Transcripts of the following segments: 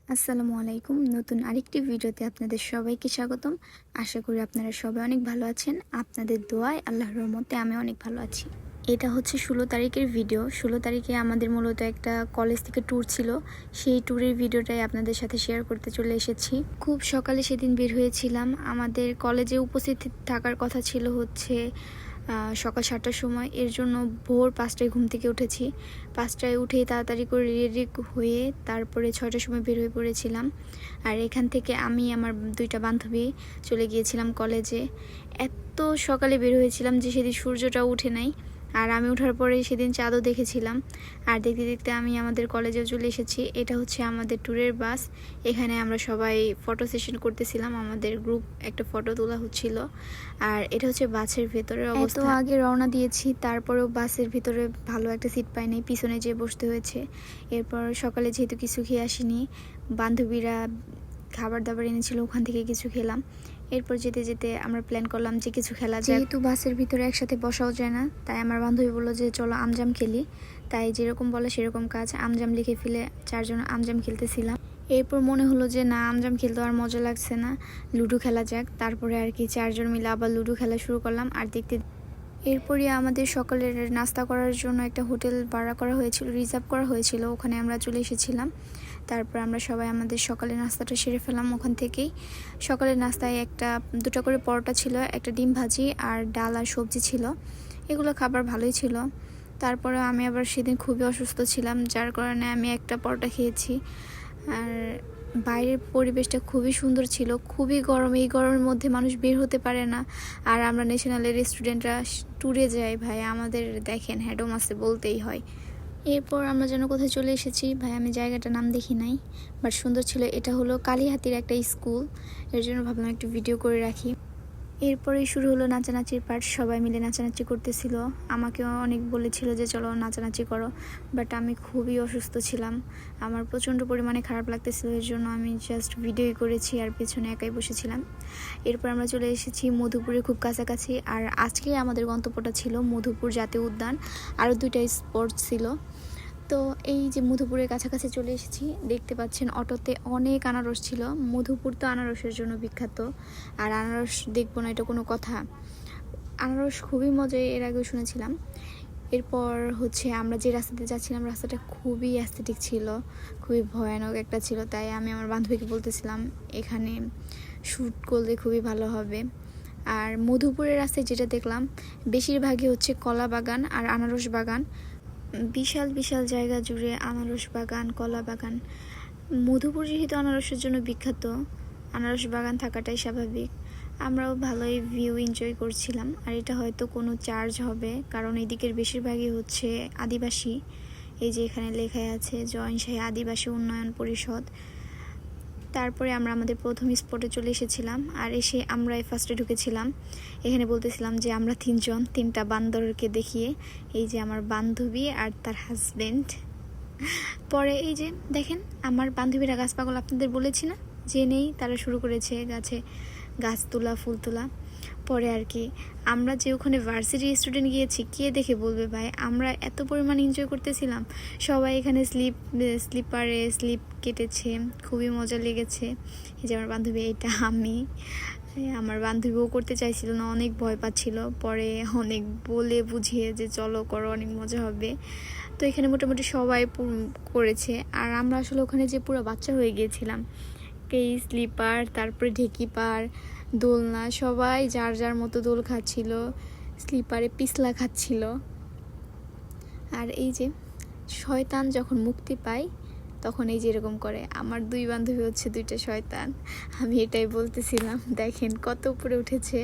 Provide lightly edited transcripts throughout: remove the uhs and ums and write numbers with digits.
আসসালামু আলাইকুম। নতুন আরেকটি ভিডিওতে আপনাদের সবাইকে স্বাগতম। আশা করি আপনারা সবাই অনেক ভালো আছেন। আপনাদের দোয়ায় আল্লাহর রহমতে আমি অনেক ভালো আছি। এটা হচ্ছে 16 তারিখের ভিডিও। 16 তারিখে আমাদের মূলত একটা কলেজ থেকে ট্যুর ছিল। সেই ট্যুরের ভিডিওটাই আপনাদের সাথে শেয়ার করতে চলে এসেছি। খুব সকালে সেদিন বের হয়েছিলাম। আমাদের কলেজে উপস্থিত থাকার কথা ছিল হচ্ছে সকাল 7টার সময়। এর জন্য ভোর 5টায় ঘুম থেকে উঠেছি। 5টায় উঠেই তাড়াতাড়ি করে রেডি হয়ে তারপরে 6টার সময় বের হয়ে পড়েছিলাম। আর এখান থেকে আমি আমার 2টা বান্ধবী চলে গিয়েছিলাম কলেজে। এত সকালে বের হয়েছিলাম যে সেদিন সূর্যটাও উঠে নাই। আর আমি ওঠার পরে সেদিন চাঁদও দেখেছিলাম। আর দেখতে দেখতে আমি আমাদের কলেজেও চলে এসেছি। এটা হচ্ছে আমাদের ট্যুরের বাস। এখানে আমরা সবাই ফটো সেশন করতেছিলাম। আমাদের গ্রুপ একটা ফটো তোলা হচ্ছিল। আর এটা হচ্ছে বাসের ভেতরের অবস্থা। এত আগে রওনা দিয়েছি, তারপরেও বাসের ভিতরে ভালো একটা সিট পাই নাই, পিছনে যেয়ে বসতে হয়েছে। এরপর সকালে যেহেতু কিছু খেয়ে আসিনি, বান্ধবীরা খাবার দাবার এনেছিল, ওখান থেকে কিছু খেলাম। এরপর যেতে যেতে আমরা প্ল্যান করলাম যে কিছু খেলা যায়। যেহেতু বাসের ভিতরে একসাথে বসাও যায় না, তাই আমার বান্ধবী বললো যে চলো আমজাম খেলি। তাই যেরকম বলে সেরকম কাজ, আমজাম লিখে ফেলে 4জন আমজাম খেলতেছিলাম। এরপর মনে হলো যে না, আমজাম খেলতে আর মজা লাগছে না, লুডো খেলা যাক। তারপরে আর কি 4জন মিলে আবার লুডো খেলা শুরু করলাম। আর দেখতে এরপরই আমাদের সকালের নাস্তা করার জন্য একটা হোটেল ভাড়া করা হয়েছিল, রিজার্ভ করা হয়েছিল, ওখানে আমরা চলে এসেছিলাম। তারপর আমরা সবাই আমাদের সকালের নাস্তাটা সেরে ফেলাম ওখান থেকেই। সকালের নাস্তায় দুটো করে পরোটা ছিল, একটা ডিম ভাজি আর ডাল আর সবজি ছিল। এগুলো খাবার ভালোই ছিল। তারপরে আমি আবার সেদিন খুবই অসুস্থ ছিলাম, যার কারণে আমি একটা পরোটা খেয়েছি। আর বাইরের পরিবেশটা খুবই সুন্দর ছিল, খুবই গরম। এই গরমের মধ্যে মানুষ বের হতে পারে না। আর আমরা ন্যাশনালের স্টুডেন্টরা ট্যুরে যাই ভাই, আমাদের দেখেন হ্যাডম আছে বলতেই হয়। এরপর আমরা যেন কোথায় চলে এসেছি ভাই, আমি জায়গাটার নাম দেখি নাই, বাট সুন্দর ছিল। এটা হলো কালীহাতির একটা স্কুল, এর জন্য ভাবলাম একটু ভিডিও করে রাখি। এরপরেই শুরু হলো নাচানাচির পার্ট। সবাই মিলে নাচানাচি করতেছিল। আমাকেও অনেক বলেছিল যে চলো নাচানাচি করো, বাট আমি খুবই অসুস্থ ছিলাম, আমার প্রচণ্ড পরিমাণে খারাপ লাগতেছিল। এর জন্য আমি জাস্ট ভিডিওই করেছি আর পেছনে একাই বসেছিলাম। এরপর আমরা চলে এসেছি মধুপুরের খুব কাছাকাছি। আর আজকে আমাদের গন্তব্যটা ছিল মধুপুর জাতীয় উদ্যান, আরও 2টা স্পট ছিল। তো এই যে মধুপুরের কাছাকাছি চলে এসেছি, দেখতে পাচ্ছেন অটোতে অনেক আনারস ছিল। মধুপুর তো আনারসের জন্য বিখ্যাত, আর আনারস দেখবো না এটা কোনো কথা। আনারস খুবই মজা, এর আগেও শুনেছিলাম। এরপর হচ্ছে আমরা যে রাস্তাতে যাচ্ছিলাম, রাস্তাটা খুবই অ্যাস্থেটিক ছিল, খুবই ভয়ানক একটা ছিল। তাই আমি আমার বান্ধবীকে বলতেছিলাম এখানে শ্যুট করলে খুবই ভালো হবে। আর মধুপুরের রাস্তায় যেটা দেখলাম, বেশিরভাগই হচ্ছে কলা বাগান আর আনারস বাগান। বিশাল বিশাল জায়গা জুড়ে আনারস বাগান, কলা বাগান। মধুপুর যেহেতু আনারসের জন্য বিখ্যাত, আনারস বাগান থাকাটাই স্বাভাবিক। আমরাও ভালোই ভিউ এনজয় করছিলাম। আর এটা হয়তো কোনো চার্জ হবে, কারণ এই দিকের বেশিরভাগই হচ্ছে আদিবাসী। এই যে এখানে লেখাই আছে জয়েন্টশাহী আদিবাসী উন্নয়ন পরিষদ। তারপরে আমরা আমাদের প্রথম স্পটে চলে এসেছিলাম। আর এসে আমরাই ফার্স্টে ঢুকেছিলাম। এখানে বলতেছিলাম যে আমরা 3টা বান্দরকে দেখিয়ে, এই যে আমার বান্ধবী আর তার হাজবেন্ড। পরে এই যে দেখেন আমার বান্ধবীরা গাছ পাগল, আপনাদের বলেছি না, যে নেই তারা শুরু করেছে গাছ তোলা, ফুল তোলা। পরে আর কি আমরা যে ওখানে ভার্সিটি স্টুডেন্ট গিয়েছি, কে দেখে বলবে ভাই, আমরা এত পরিমাণ এনজয় করতেছিলাম। সবাই এখানে স্লিপারে স্লিপ কেটেছে, খুবই মজা লেগেছে। এই যে আমার বান্ধবী, এইটা আমি। আমার বান্ধবীও করতে চাইছিল না, অনেক ভয় পাচ্ছিল। পরে অনেক বলে বুঝিয়ে যে চলো করো, অনেক মজা হবে। তো এখানে মোটামুটি সবাই করেছে। আর আমরা আসলে ওখানে যে পুরো বাচ্চা হয়ে গিয়েছিলাম। এই স্লিপার, তারপরে ঢেকি পার, দোলনা, সবাই যার যার মতো দোল খাচ্ছিল, স্লিপারে পিছলা খাচ্ছিল। আর এই যে শয়তান যখন মুক্তি পায় তখন এই যে এরকম করে। আমার 2 বান্ধবী হচ্ছে 2টা শয়তান, আমি এটাই বলতেছিলাম। দেখেন কত উপরে উঠেছে,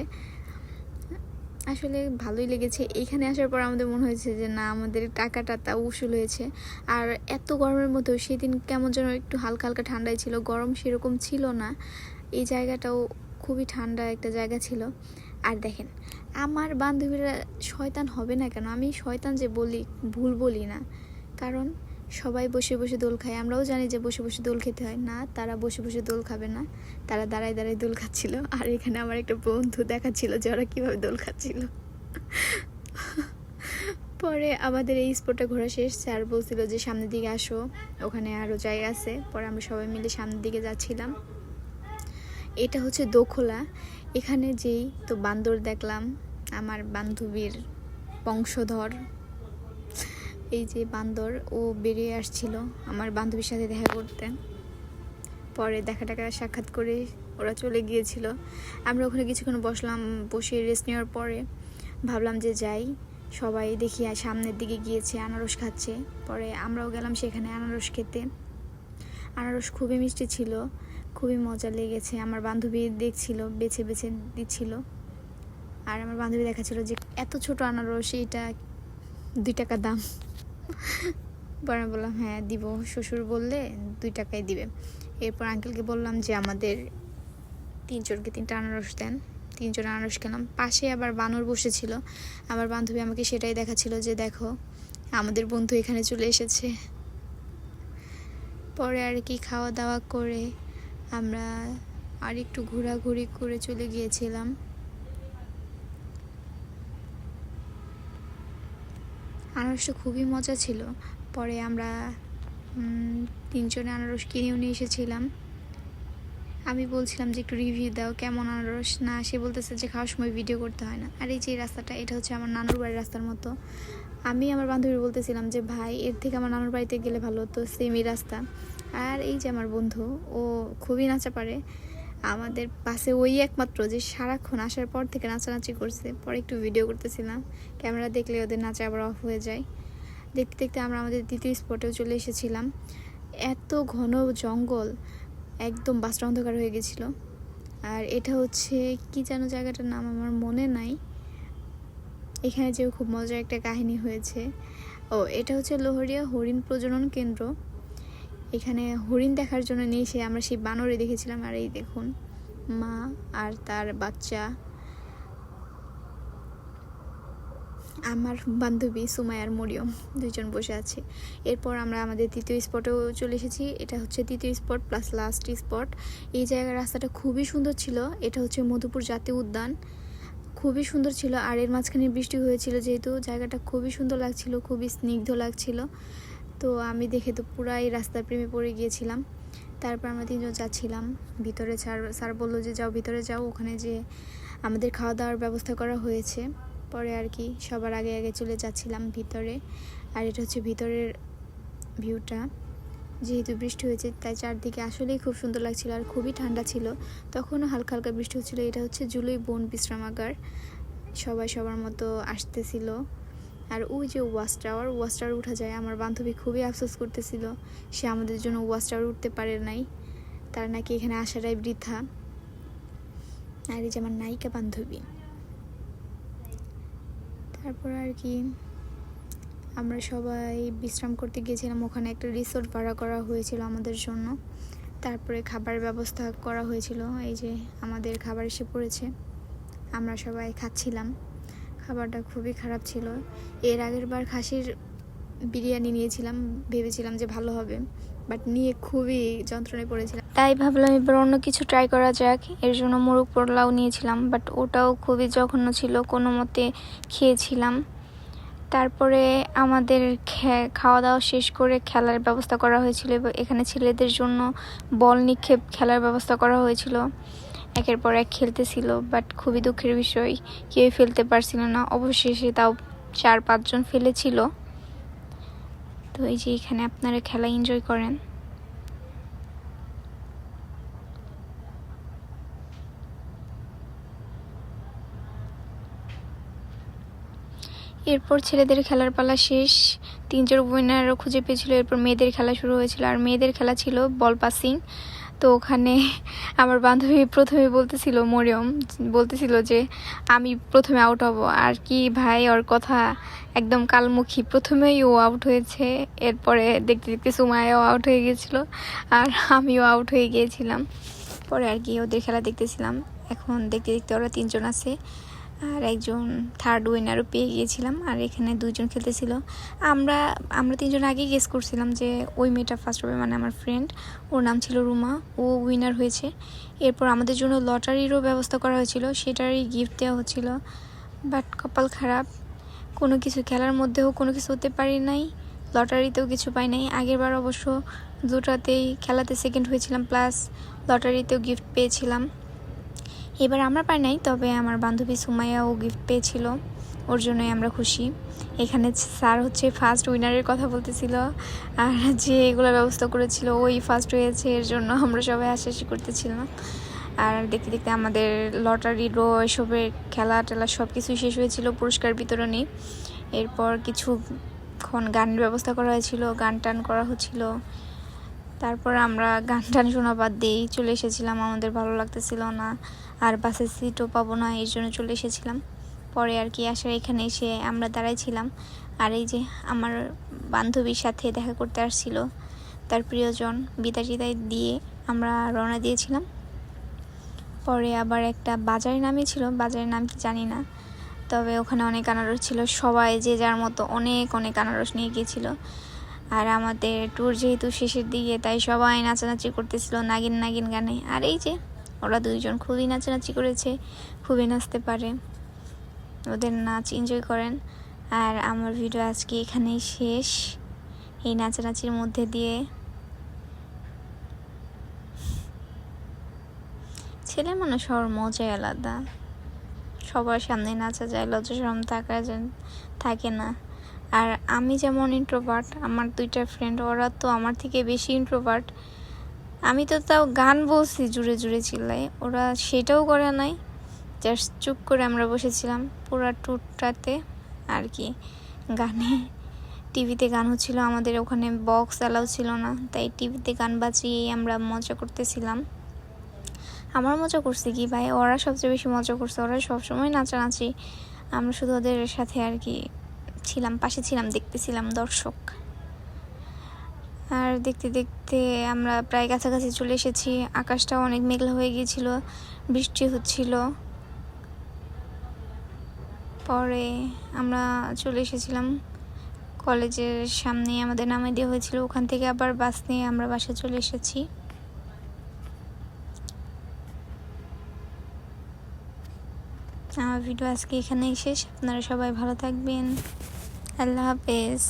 আসলে ভালোই লেগেছে। এখানে আসার পর আমাদের মনে হয়েছে যে না, আমাদের টাকাটা তা উসুল হয়েছে। আর এত গরমের মধ্যেও সেদিন কেমন যেন একটু হালকা হালকা ঠান্ডাই ছিল, গরম সেরকম ছিল না। এই জায়গাটাও খুবই ঠান্ডা একটা জায়গা ছিল। আর দেখেন আমার বান্ধবীরা শয়তান হবে না কেন, আমি শয়তান যে বলি ভুল বলি না, কারণ সবাই বসে বসে দোল খায়। আমরাও জানি যে বসে বসে দোল খেতে হয় না, তারা বসে বসে দোল খাবে না, তারা দাঁড়ায় দাঁড়ায় দোল খাচ্ছিল। আর এখানে আমার একটা বন্ধু দেখাচ্ছিল যে ওরা কীভাবে দোল খাচ্ছিল। পরে আমাদের এই স্পটটা ঘোরা শেষ। স্যার বলছিল যে সামনের দিকে আসো, ওখানে আরও জায়গা আছে। পরে আমরা সবাই মিলে সামনের দিকে যাচ্ছিলাম। এটা হচ্ছে দোখোলা। এখানে যেই তো বান্দর দেখলাম, আমার বান্ধবীর বংশধর এই যে বান্দর, ও বেরিয়ে আসছিল আমার বান্ধবীর সাথে দেখা করতে। পরে দেখা সাক্ষাৎ করে ওরা চলে গিয়েছিল। আমরা ওখানে কিছুক্ষণ বসলাম, বসে রেস্ট নেওয়ার পরে ভাবলাম যে যাই। সবাই দেখি সামনের দিকে গিয়েছে, আনারস খাচ্ছে। পরে আমরাও গেলাম সেখানে আনারস খেতে। আনারস খুবই মিষ্টি ছিল, খুবই মজা লেগেছে। আমার বান্ধবী দেখছিল, বেছে বেছে দিচ্ছিল। আর আমার বান্ধবী দেখাচ্ছিল যে এত ছোট আনারস, এটা 2 টাকা দাম। পরে আমি বললাম হ্যাঁ দিব, শ্বশুর বললে 2 টাকায় দিবে। এরপর আঙ্কেলকে বললাম যে আমাদের 3 জনকে 3টা আনারস দেন। 3 জন আনারস খেলাম। পাশে আবার বানর বসেছিল। আমার বান্ধবী আমাকে সেটাই দেখাচ্ছিল যে দেখো আমাদের বন্ধু এখানে চলে এসেছে। পরে আর কি খাওয়া দাওয়া করে আমরা আর একটু ঘোরাঘুরি করে চলে গিয়েছিলাম। আনারসটা খুবই মজা ছিল। পরে আমরা 3 জনে আনারস কিনেও নিয়ে এসেছিলাম। আমি বলছিলাম যে একটু রিভিউ দাও কেমন আনারস। না, সে বলতেছে যে খাওয়ার সময় ভিডিও করতে হয় না। আর এই যে রাস্তাটা, এটা হচ্ছে আমার নানুর বাড়ির রাস্তার মতো। আমি আমার বান্ধবী বলতেছিলাম যে ভাই এর থেকে আমার নানুর বাড়িতে গেলে ভালো হতো, সেমই রাস্তা। আর এই যে আমার বন্ধু, ও খুবই নাচা পারে। আমাদের পাশে ওই একমাত্র যে সারাক্ষণ আসার পর থেকে নাচানাচি করছে। পরে একটু ভিডিও করতেছিলাম, ক্যামেরা দেখলে ওদের নাচা আবার অফ হয়ে যায়। দেখতে দেখতে আমরা আমাদের দ্বিতীয় স্পটেও চলে এসেছিলাম। এত ঘন জঙ্গল, একদম বাসটা অন্ধকার হয়ে গেছিলো। আর এটা হচ্ছে কি যেন জায়গাটার নাম আমার মনে নাই। এখানে যেও খুব মজার একটা কাহিনী হয়েছে। এটা হচ্ছে লোহরিয়া হরিণ প্রজনন কেন্দ্র। এখানে হরিণ দেখার জন্য নিয়ে এসে আমরা সেই বানরে দেখেছিলাম। আর এই দেখুন মা আর তার বাচ্চা, আমার বান্ধবী সুমাই আর মরিয়ম 2 জন বসে আছে। এরপর আমরা আমাদের তৃতীয় স্পটেও চলে এসেছি। এটা হচ্ছে তৃতীয় স্পট প্লাস লাস্ট স্পট। এই জায়গার রাস্তাটা খুবই সুন্দর ছিল। এটা হচ্ছে মধুপুর জাতীয় উদ্যান, খুবই সুন্দর ছিল। আর এর মাঝখানে বৃষ্টি হয়েছিল, যেহেতু জায়গাটা খুবই সুন্দর লাগছিল, খুবই স্নিগ্ধ লাগছিল। তো আমি দেখে তো পুরাই রাস্তার প্রেমে পড়ে গিয়েছিলাম। তারপর আমরা 3 জন যাচ্ছিলাম ভিতরে। স্যার বললো যে যাও ভিতরে যাও, ওখানে যে আমাদের খাওয়া দাওয়ার ব্যবস্থা করা হয়েছে। পরে আর কি সবার আগে আগে চলে যাচ্ছিলাম ভিতরে। আর এটা হচ্ছে ভিতরের ভিউটা। যেহেতু বৃষ্টি হয়েছে তাই চারদিকে আসলেই খুব সুন্দর লাগছিল। আর খুবই ঠান্ডা ছিল, তখনও হালকা হালকা বৃষ্টি হচ্ছিল। এটা হচ্ছে জুলুই বন বিশ্রামাগার। সবাই সবার মতো আসতেছিল। আর ওই যে ওয়াচ টাওয়ার উঠা যায়। আমার বান্ধবী খুবই আফসোস করতেছিল, সে আমাদের জন্য ওয়াচ টাওয়ার উঠতে পারে নাই, তার নাকি এখানে আসাটাই বৃথা। আর এই যে আমার নায়িকা বান্ধবী। তারপর আর কি আমরা সবাই বিশ্রাম করতে গিয়েছিলাম। ওখানে একটা রিসোর্ট ভাড়া করা হয়েছিল আমাদের জন্য। তারপরে খাবার ব্যবস্থা করা হয়েছিল। এই যে আমাদের খাবার এসে পড়েছে, আমরা সবাই খাচ্ছিলাম। খাবারটা খুবই খারাপ ছিল। এর আগের বার খাসির বিরিয়ানি নিয়েছিলাম, ভেবেছিলাম যে ভালো হবে, বাট নিয়ে খুবই যন্ত্রণায় পড়েছিলাম। তাই ভাবলাম এবার অন্য কিছু ট্রাই করা যাক। এর জন্য মোরগ পোলাও নিয়েছিলাম, বাট ওটাও খুবই জঘন্য ছিল, কোনো মতে খেয়েছিলাম। তারপরে আমাদের খাওয়া দাওয়া শেষ করে খেলার ব্যবস্থা করা হয়েছিল। এখানে ছেলেদের জন্য বল নিক্ষেপ খেলার ব্যবস্থা করা হয়েছিল। একের পর এক খেলতেছিল, বাট খুবই দুঃখের বিষয় কেউই ফেলতে পারছিল না। অবশেষে তাও 4-5 জন ফেলেছিল। তো এই যে এখানে আপনারা খেলা এনজয় করেন। এরপর ছেলেদের খেলার পালা শেষ, 3 জন উইনারও খুঁজে পেয়েছিল। এরপর মেয়েদের খেলা শুরু হয়েছিল। আর মেয়েদের খেলা ছিল বল পাসিং। তো ওখানে আমার বান্ধবী প্রথমে মরিয়ম বলতেছিল যে আমি প্রথমে আউট হব। আর কি ভাই, ওর কথা একদম কালমুখী। প্রথমেই ও আউট হয়েছে। এরপরে দেখতে দেখতে সুমায়াও আউট হয়ে গিয়েছিল, আর আমিও আউট হয়ে গিয়েছিলাম। পরে আর কি ওদের খেলা দেখতেছিলাম। এখন দেখতে দেখতে ওরা 3 জন আছে, আর একজন থার্ড উইনারও পেয়ে গিয়েছিলাম। আর এখানে 2 জন খেলতেছিল। আমরা 3 জন আগেই গেস করছিলাম যে ওই মেয়েটা ফার্স্ট হবে, মানে আমার ফ্রেন্ড, ওর নাম ছিল রুমা, ও উইনার হয়েছে। এরপর আমাদের জন্য লটারিরও ব্যবস্থা করা হয়েছিল, সেটারই গিফট দেওয়া হচ্ছিল। বাট কপাল খারাপ, কোনো কিছু খেলার মধ্যেও কোনো কিছু হতে পারি নাই, লটারিতেও কিছু পাই নাই। আগেরবার অবশ্য দুটাতেই খেলাতে সেকেন্ড হয়েছিলাম, প্লাস লটারিতেও গিফট পেয়েছিলাম। এবার আমরা পাই নাই, তবে আমার বান্ধবী সুমাইয়াও গিফট পেয়েছিল, ওর জন্যই আমরা খুশি। এখানে স্যার হচ্ছে ফার্স্ট উইনারের কথা বলতেছিল, আর যে এগুলো ব্যবস্থা করেছিল ওই ফার্স্ট হয়েছে, এর জন্য আমরা সবাই হাসাহাসি করতেছিলাম। আর দেখতে দেখতে আমাদের লটারি ড্র এসবের খেলা টেলা সব কিছুই শেষ হয়েছিল, পুরস্কার বিতরণী। এরপর কিছুক্ষণ গানের ব্যবস্থা করা হয়েছিল, গান টান করা হচ্ছিল। তারপর আমরা গান টান শোনা বাদ দিয়েই চলে এসেছিলাম, আমাদের ভালো লাগতেছিল না, আর বাসের সিটও পাবো না, এই জন্য চলে এসেছিলাম। পরে আর কি আসার এখানে এসে আমরা দাঁড়াইছিলাম, আর এই যে আমার বান্ধবীর সাথে দেখা করতে আসছিল তার প্রিয়জন, বিদায় দিয়ে আমরা রওনা দিয়েছিলাম। পরে আবার একটা বাজারের নামই ছিল, বাজারের নাম কি জানি না, তবে ওখানে অনেক আনারস ছিল, সবাই যে যার মতো অনেক অনেক আনারস নিয়ে গিয়েছিল। আর আমাদের ট্যুর যেহেতু শেষের দিকে, তাই সবাই নাচানাচি করতেছিল নাগিন নাগিন গানে। আর এই যে ওরা দুইজন খুবই নাচানাচি করেছে, খুবই নাচতে পারে, ওদের নাচ এনজয় করেন। আর আমার ভিডিও আজকে এখানেই শেষ, এই নাচানাচির মধ্যে দিয়ে। ছেলে মানুষ হওয়ার মজাই আলাদা, সবার সামনে নাচা যায়, লজ্জা শরম থাকে না। আর আমি যেমন ইন্ট্রোভার্ট, আমার দুইটা ফ্রেন্ড ওরা তো আমার থেকে বেশি ইন্ট্রোভার্ট। আমি তো তাও গান বলছি জুড়ে জুড়ে চিল্লাই, ওরা সেটাও করে নাই, জাস্ট চুপ করে আমরা বসেছিলাম পুরা ট্যুরটাতে আর কি। টিভিতে গান হচ্ছিল, আমাদের ওখানে বক্স অ্যালাউ ছিল না, তাই টিভিতে গান বাজিয়ে আমরা মজা করতেছিলাম। আমার মজা করছি কি ভাই, ওরা সবচেয়ে বেশি মজা করছে, ওরা সবসময় নাচানাচি, আমরা শুধু ওদের সাথে আর কি ছিলাম, পাশে ছিলাম, দেখতেছিলাম, দর্শক। আর দেখতে দেখতে আমরা প্রায় কাছাকাছি চলে এসেছি, আকাশটাও অনেক মেঘলা হয়ে গিয়েছিল, বৃষ্টি হচ্ছিল। পরে আমরা চলে এসেছিলাম কলেজের সামনে, আমাদের নামিয়ে দেওয়া হয়েছিল, ওখান থেকে আবার বাস নিয়ে আমরা বাসায় চলে এসেছি। আমার ভিডিও আজকে এখানেই শেষ, আপনারা সবাই ভালো থাকবেন, আল্লাহ হাফেজ।